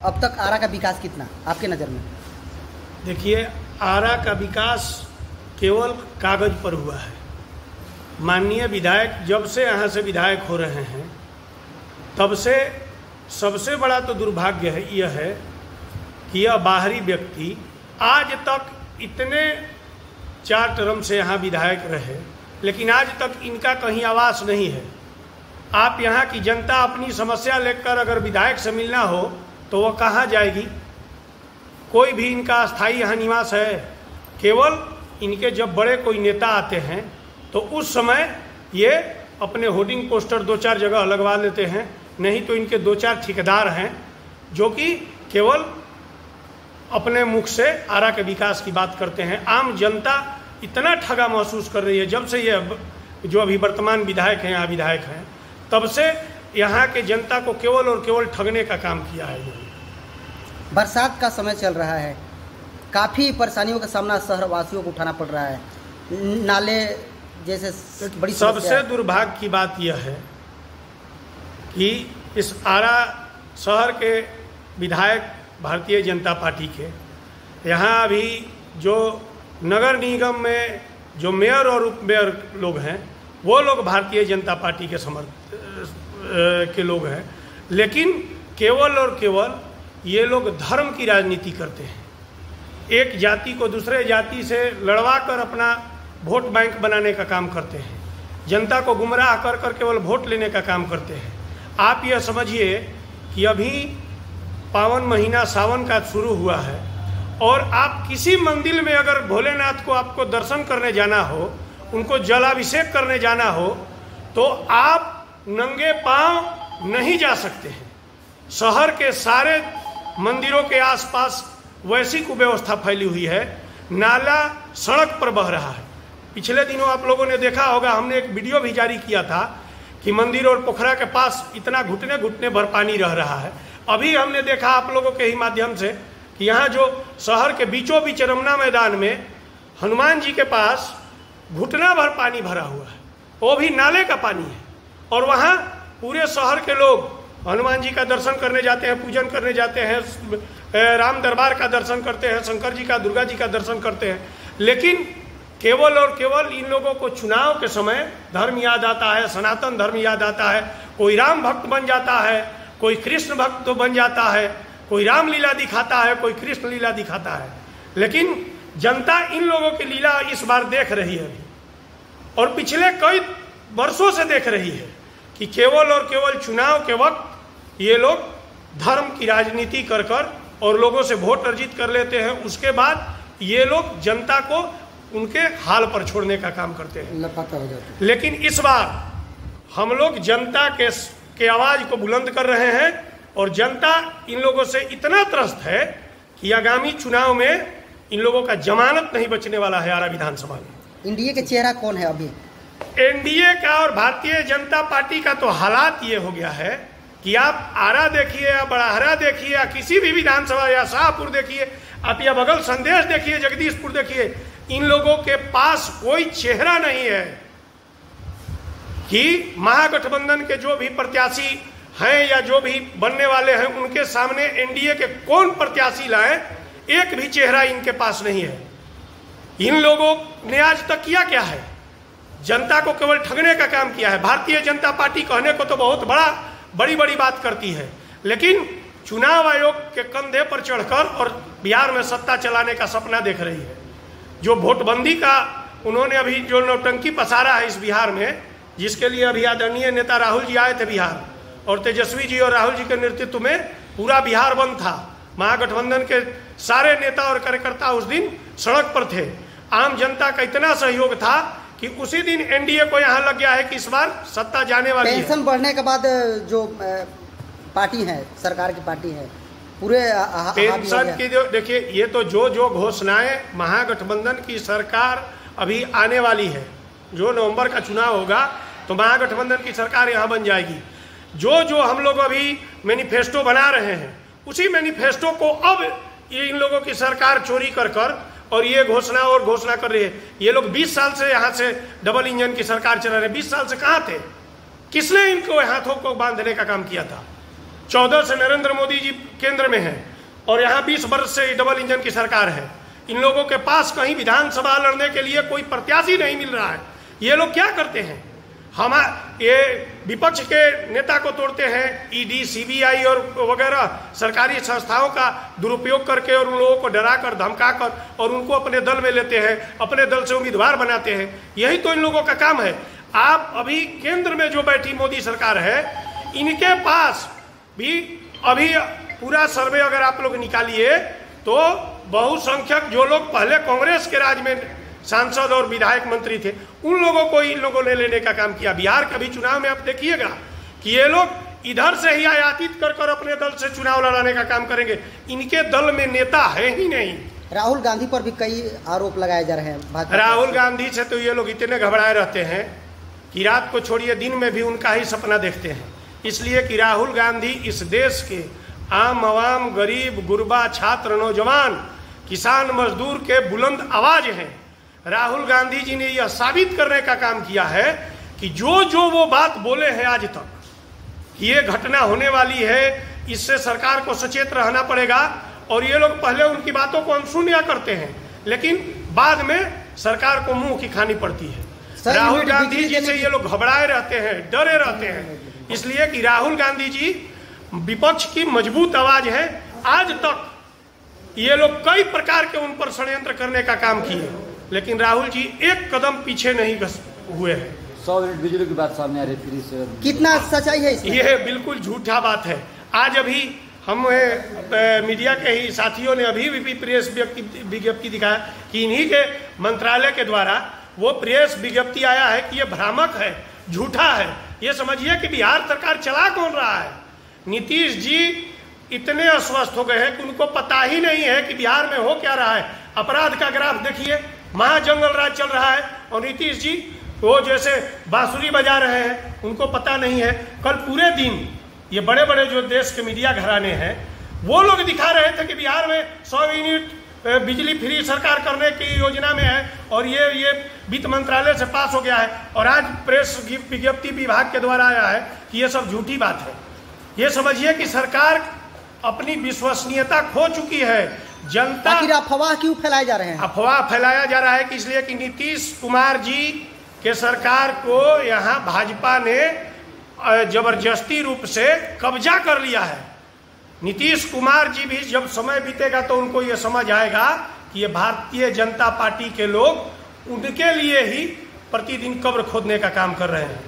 अब तक आरा का विकास कितना आपके नज़र में? देखिए, आरा का विकास केवल कागज पर हुआ है। माननीय विधायक जब से यहाँ से विधायक हो रहे हैं तब से सबसे बड़ा तो दुर्भाग्य है यह है कि यह बाहरी व्यक्ति आज तक इतने 4 टर्म से यहाँ विधायक रहे, लेकिन आज तक इनका कहीं आवास नहीं है। आप यहाँ की जनता अपनी समस्या लेकर अगर विधायक से मिलना हो तो वह कहाँ जाएगी? कोई भी इनका अस्थायी यहाँ निवास है? केवल इनके जब बड़े कोई नेता आते हैं तो उस समय ये अपने होर्डिंग पोस्टर 2-4 जगह लगवा लेते हैं, नहीं तो इनके 2-4 ठेकेदार हैं जो कि केवल अपने मुख से आरा के विकास की बात करते हैं। आम जनता इतना ठगा महसूस कर रही है जब से ये जो अभी वर्तमान विधायक हैं, यहाँ विधायक हैं, तब से यहाँ के जनता को केवल और केवल ठगने का काम किया है। बरसात का समय चल रहा है, काफ़ी परेशानियों का सामना शहर वासियों को उठाना पड़ रहा है। नाले जैसे बड़ी सबसे दुर्भाग्य की बात यह है कि इस आरा शहर के विधायक भारतीय जनता पार्टी के, यहाँ अभी जो नगर निगम में जो मेयर और उप मेयर लोग हैं वो लोग भारतीय जनता पार्टी के के लोग हैं, लेकिन केवल और केवल ये लोग धर्म की राजनीति करते हैं। एक जाति को दूसरे जाति से लड़वा कर अपना वोट बैंक बनाने का काम करते हैं, जनता को गुमराह कर कर केवल वोट लेने का काम करते हैं। आप यह समझिए कि अभी पावन महीना सावन का शुरू हुआ है और आप किसी मंदिर में अगर भोलेनाथ को आपको दर्शन करने जाना हो, उनको जलाभिषेक करने जाना हो, तो आप नंगे पांव नहीं जा सकते हैं। शहर के सारे मंदिरों के आसपास वैसी कुव्यवस्था फैली हुई है, नाला सड़क पर बह रहा है। पिछले दिनों आप लोगों ने देखा होगा, हमने एक वीडियो भी जारी किया था कि मंदिर और पोखरा के पास इतना घुटने घुटने भर पानी रह रहा है। अभी हमने देखा आप लोगों के ही माध्यम से कि यहाँ जो शहर के बीचों बीच रमना मैदान में हनुमान जी के पास घुटना भर पानी भरा हुआ है, वो भी नाले का पानी है। और वहाँ पूरे शहर के लोग हनुमान जी का दर्शन करने जाते हैं, पूजन करने जाते हैं, राम दरबार का दर्शन करते हैं, शंकर जी का, दुर्गा जी का दर्शन करते हैं, लेकिन केवल और केवल इन लोगों को चुनाव के समय धर्म याद आता है, सनातन धर्म याद आता है। कोई राम भक्त बन जाता है, कोई कृष्ण भक्त बन जाता है, कोई राम लीला दिखाता है, कोई कृष्ण लीला दिखाता है, लेकिन जनता इन लोगों की लीला इस बार देख रही है और पिछले कई वर्षों से देख रही है कि केवल और केवल चुनाव के वक्त ये लोग धर्म की राजनीति कर कर और लोगों से वोट अर्जित कर लेते हैं। उसके बाद ये लोग जनता को उनके हाल पर छोड़ने का काम करते हैं, लापता हो जाते हैं। लेकिन इस बार हम लोग जनता के आवाज को बुलंद कर रहे हैं और जनता इन लोगों से इतना त्रस्त है कि आगामी चुनाव में इन लोगों का जमानत नहीं बचने वाला है। आरा विधानसभा में एनडीए के चेहरा कौन है अभी? एनडीए का और भारतीय जनता पार्टी का तो हालात ये हो गया है कि आप आरा देखिए या बड़ाहरा देखिए या किसी भी विधानसभा या शाहपुर देखिए, आप या बगल संदेश देखिए, जगदीशपुर देखिए, इन लोगों के पास कोई चेहरा नहीं है कि महागठबंधन के जो भी प्रत्याशी हैं या जो भी बनने वाले हैं उनके सामने एनडीए के कौन प्रत्याशी लाएं, एक भी चेहरा इनके पास नहीं है। इन लोगों ने आज तक किया क्या है? जनता को केवल ठगने का काम किया है। भारतीय जनता पार्टी कहने को तो बहुत बड़ी बड़ी बात करती है, लेकिन चुनाव आयोग के कंधे पर चढ़कर और बिहार में सत्ता चलाने का सपना देख रही है। जो वोटबंदी का उन्होंने अभी जो नौटंकी पसारा है इस बिहार में, जिसके लिए अभी आदरणीय नेता राहुल जी आए थे बिहार, और तेजस्वी जी और राहुल जी के नेतृत्व में पूरा बिहार बंद था। महागठबंधन के सारे नेता और कार्यकर्ता उस दिन सड़क पर थे। आम जनता का इतना सहयोग था कि उसी दिन एनडीए को यहाँ लग गया है कि इस बार सत्ता जाने वाली है। पेंशन बढ़ने के बाद जो पार्टी है, सरकार की पार्टी है, पूरे पेंशन की जो देखिए, ये तो जो घोषणाएं महागठबंधन की सरकार अभी आने वाली है, जो नवंबर का चुनाव होगा तो महागठबंधन की सरकार यहाँ बन जाएगी। जो हम लोग अभी मैनिफेस्टो बना रहे हैं, उसी मैनिफेस्टो को अब ये इन लोगों की सरकार चोरी कर और ये घोषणा और घोषणा कर रही है। ये लोग 20 साल से यहाँ से डबल इंजन की सरकार चला रहे हैं। 20 साल से कहाँ थे? किसने इनको हाथों को बांधने का काम किया था? 14 से नरेंद्र मोदी जी केंद्र में हैं और यहाँ 20 वर्ष से डबल इंजन की सरकार है। इन लोगों के पास कहीं विधानसभा लड़ने के लिए कोई प्रत्याशी नहीं मिल रहा है। ये लोग क्या करते हैं, ये विपक्ष के नेता को तोड़ते हैं, ईडी, सीबीआई और वगैरह सरकारी संस्थाओं का दुरुपयोग करके और उन लोगों को डरा कर धमका कर और उनको अपने दल में लेते हैं, अपने दल से उम्मीदवार बनाते हैं। यही तो इन लोगों का काम है। आप अभी केंद्र में जो बैठी मोदी सरकार है, इनके पास भी अभी पूरा सर्वे अगर आप लोग निकालिए तो बहुसंख्यक जो लोग पहले कांग्रेस के राज में सांसद और विधायक मंत्री थे, उन लोगों को इन लोगों ने लेने का काम किया। बिहार के भी चुनाव में आप देखिएगा कि ये लोग इधर से ही आयातित कर कर अपने दल से चुनाव लड़ाने का काम करेंगे। इनके दल में नेता है ही नहीं। राहुल गांधी पर भी कई आरोप लगाए जा रहे हैं। राहुल गांधी से तो ये लोग इतने घबराए रहते हैं कि रात को छोड़िए दिन में भी उनका ही सपना देखते हैं, इसलिए कि राहुल गांधी इस देश के आम आवाम, गरीब, गुरबा, छात्र, नौजवान, किसान, मजदूर के बुलंद आवाज हैं। राहुल गांधी जी ने यह साबित करने का काम किया है कि जो वो बात बोले हैं आज तक कि ये घटना होने वाली है, इससे सरकार को सचेत रहना पड़ेगा। और ये लोग पहले उनकी बातों को अनसुना करते हैं, लेकिन बाद में सरकार को मुंह की खानी पड़ती है। राहुल गांधी जी से ये लोग घबराए रहते हैं, डरे रहते हैं, इसलिए कि राहुल गांधी जी विपक्ष की मजबूत आवाज है। आज तक ये लोग कई प्रकार के उन पर षड्यंत्र करने का काम किए, लेकिन राहुल जी एक कदम पीछे नहीं हुए हैं। 100 यूनिट बिजली की बात सामने आ रही थी इससे कितना सच्चाई है इसमें? ये बिल्कुल झूठा बात है। आज अभी हम मीडिया के ही साथियों ने अभी भी प्रेस विज्ञप्ति दिखाया कि इन्हीं के मंत्रालय के द्वारा वो प्रेस विज्ञप्ति आया है कि ये भ्रामक है, झूठा है। ये समझिए कि बिहार सरकार चला कौन रहा है। नीतीश जी इतने अस्वस्थ हो गए हैं कि उनको पता ही नहीं है कि बिहार में हो क्या रहा है। अपराध का ग्राफ देखिए, महाजंगल राज चल रहा है और नीतीश जी वो जैसे बांसुरी बजा रहे हैं, उनको पता नहीं है। कल पूरे दिन ये बड़े बड़े जो देश के मीडिया घराने हैं, वो लोग दिखा रहे थे कि बिहार में 100 यूनिट बिजली फ्री सरकार करने की योजना में है और ये वित्त मंत्रालय से पास हो गया है। और आज प्रेस विज्ञप्ति विभाग के द्वारा आया है कि ये सब झूठी बात है। ये समझिए कि सरकार अपनी विश्वसनीयता खो चुकी है। जनता अफवाह क्यों फैलाए जा रहे हैं? अफवाह फैलाया जा रहा है कि इसलिए कि नीतीश कुमार जी के सरकार को यहाँ भाजपा ने जबरदस्ती रूप से कब्जा कर लिया है। नीतीश कुमार जी भी जब समय बीतेगा तो उनको ये समझ आएगा कि ये भारतीय जनता पार्टी के लोग उनके लिए ही प्रतिदिन कब्र खोदने का काम कर रहे हैं।